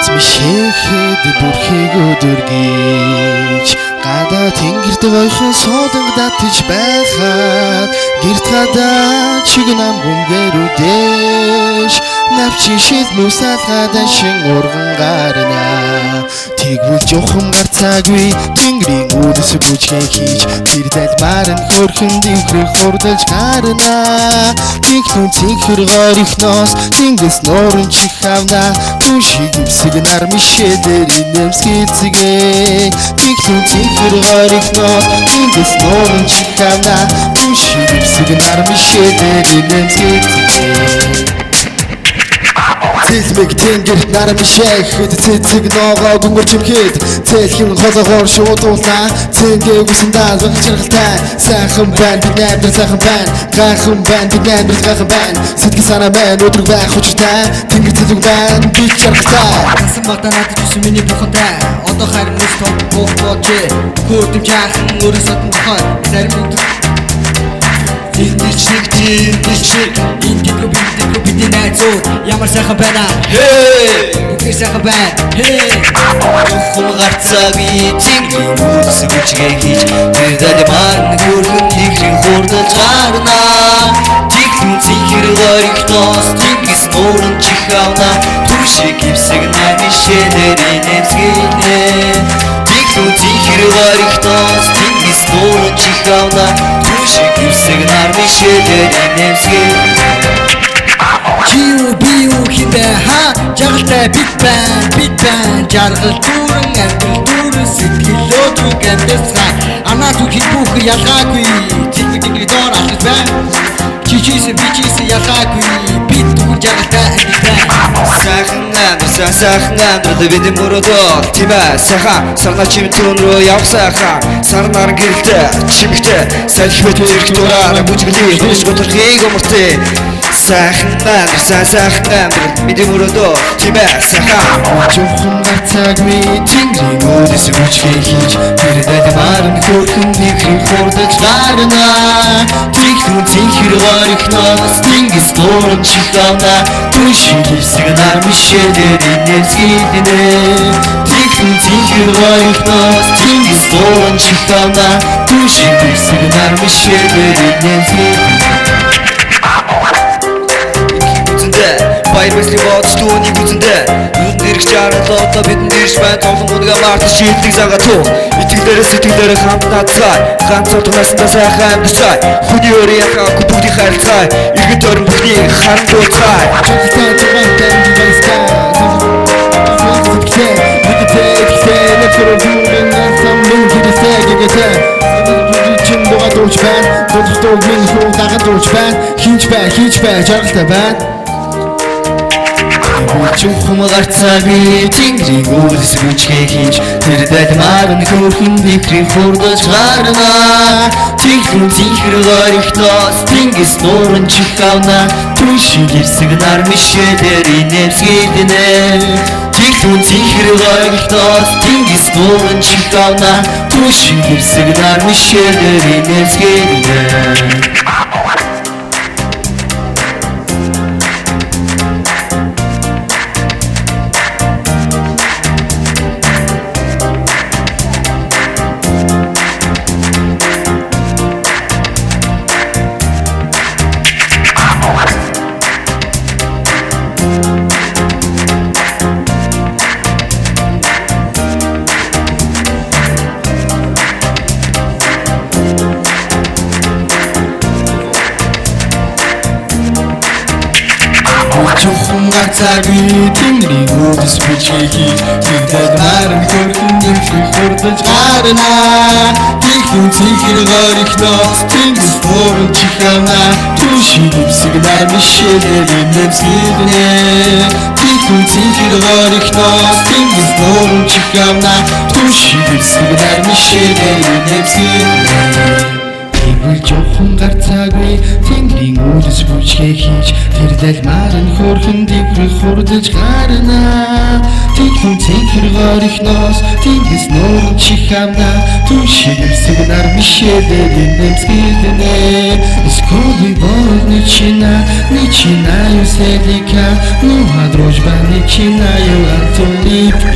Эзмишээхэд бүрхийг өдөргийж гадаа тэнгэрт гойхон суулгадатж байхад гэрт гадаа чиг нам гүнгэрүүдэж навчин шил мусалгада шин урган гарна тэгвэл жоохон гарцаагүй тэнгэрийн үдэс бүжгээ хийж тэр залмаар нь хөрхөн дэвхрэх хурдаж гарна тэгтэн цэнхэр горихноос тэнгис нуурын чих авна түшиг ивсэг нар мишэлэр инэмсгэцгээ тэгтэн цэнхэр горихноос тэнгис нуурын чих авна түшиг ивсэг нар мишэлэр инэмсгэцгээ Цэцмэг тэнгэр нарам шэхэд цэцэг ногоо гүнгэр чимхэд цэлхэн хологоор шуудуулна цэнгээ үсэн даалгах чиргалтай сайхан байна бид найдвар сайхан байна гайхан байна бид найдвар гайхан байна сэтгэл санаа мэн өдрөг байх учиртай тэнгэр цэцэг байна би чиргалтай Хасан багтаа надад юусэн миний бухантай одоо харин нүс топ бохооч хөөдөм жаахан өрөө содон тохой зарим өдөр Тичник индиго бидний найзууд ямар сайхан байна Үнэхээр сайхан байна Хөө гарцаагүй тэнгэрийн үдэс бүжгээ хийж тэр залмаар нь хөрхөн дэвхрэх хурдаж гарна Тэгтэн цэнхэр горихноос тэнгис нуурын чих авна түшиг ивсэг нар мишэлэр инэмсгэнэ Тэгтэн цэнхэр горихноос тэнгис нуурын чих авна түшиг ивсэг нар мишэлэр инэмсгэнэ Биу хинбэ ха жаргалтай бид байна жаргал дүүрэн амтал дүүрэн сэтгэлөө зүг амьдсаа анаа зүг бүх ялгаагүй тэнгэр доор алхаж байна чичис ялгаагүй бид түр жаргалтай амьд сайхан амьдрал бидний мөрөдөө тийм ээ сайхан сарна чим түн рүү явах сайхан сарнаар гэрэлтэй чимэгтэй салхивэт зэрэг дураар бүжгэлээ хөөс готрхийг өмөртэй сайхан амьдрал бидний мөрөдөө тийм ээ сайхан жоохон гарцаагүй тэнгэрийн үдэс бүжгээ хийж тэр залмаар нь хөрхөн дэвхрэх хурдаж гарна тэгтэн цэнхэр горихноос тэнгис нуурын чих авна түшиг ивсэг нар мишэлэр инэмсгэнэ тэгтэн цэнхэр горихноос тэнгис нуурын чих авна түшиг ивсэг нар мишэлэр инэмсгэнэ Баяр мэсли бодож түүнийг үзэндээ Юунд ирэх жаргалаа одоо бидэнд ирж байна Тоглон гунгаа мартаж шийддэг зага туу Итгэлээрээ сэтгэлээрээ хамт надцай Ганц уртнасандаа сайхан амьдцай Хүний өрийн яхаагүй бүгдийг харилцай Иргэн тойрон бүхнийг харан дууцай Чухалтай чухалтай дивайскай Сэтгэлээ мэдтэй нэфрэн бүрэн самбын гэрээсээ гэгээсээ Чин дугаа дууч байна Бодолтой үгийн хүү дагаад дууч байна Хинч бай жаргалтай байна Чухам гарцаагүй тэнгэрийн үдэс бүжгээ хийж тэр залмаар нь хөрхөн дэвхрэх хурдаж гарна тэгтэн цэнхэр горихноос тэнгис нуурын чих авна түшиг ивсэг нар мишэлэр инэмсгэнэ тэгтэн цэнхэр горихноос тэнгис нуурын чих авна түшиг ивсэг нар мишэлэр инэмсгэнэ Чухам гарцаагүй тэнгэрийн үдэс бүжгээ хийж тэр залмаар нь хөрхөн дэвхрэх хурдаж гарна тэгтэн цэнхэр горихноос тэнгис нуурын чих авна түшиг ивсэг нар мишэлэр инэмсгэнэ тэгтэн цэнхэр горихноос тэнгис нуурын чих авна түшиг ивсэг нар мишэлэр инэмсгэнэ Тэгвэл жоохон гарцаагүй Тэнгэрийн үлс бүжгээ хийж тэр далмаар нь хөөрхөн дэврэх хурдж гарна Тэгвэл цэнхэр горихноос тэнгис нуурын чих амна Түшиг эвсэг нар мишэлээр нэмсгэлнэ Сколи бол ничина юселика Ну а дружба ничина ю антолипка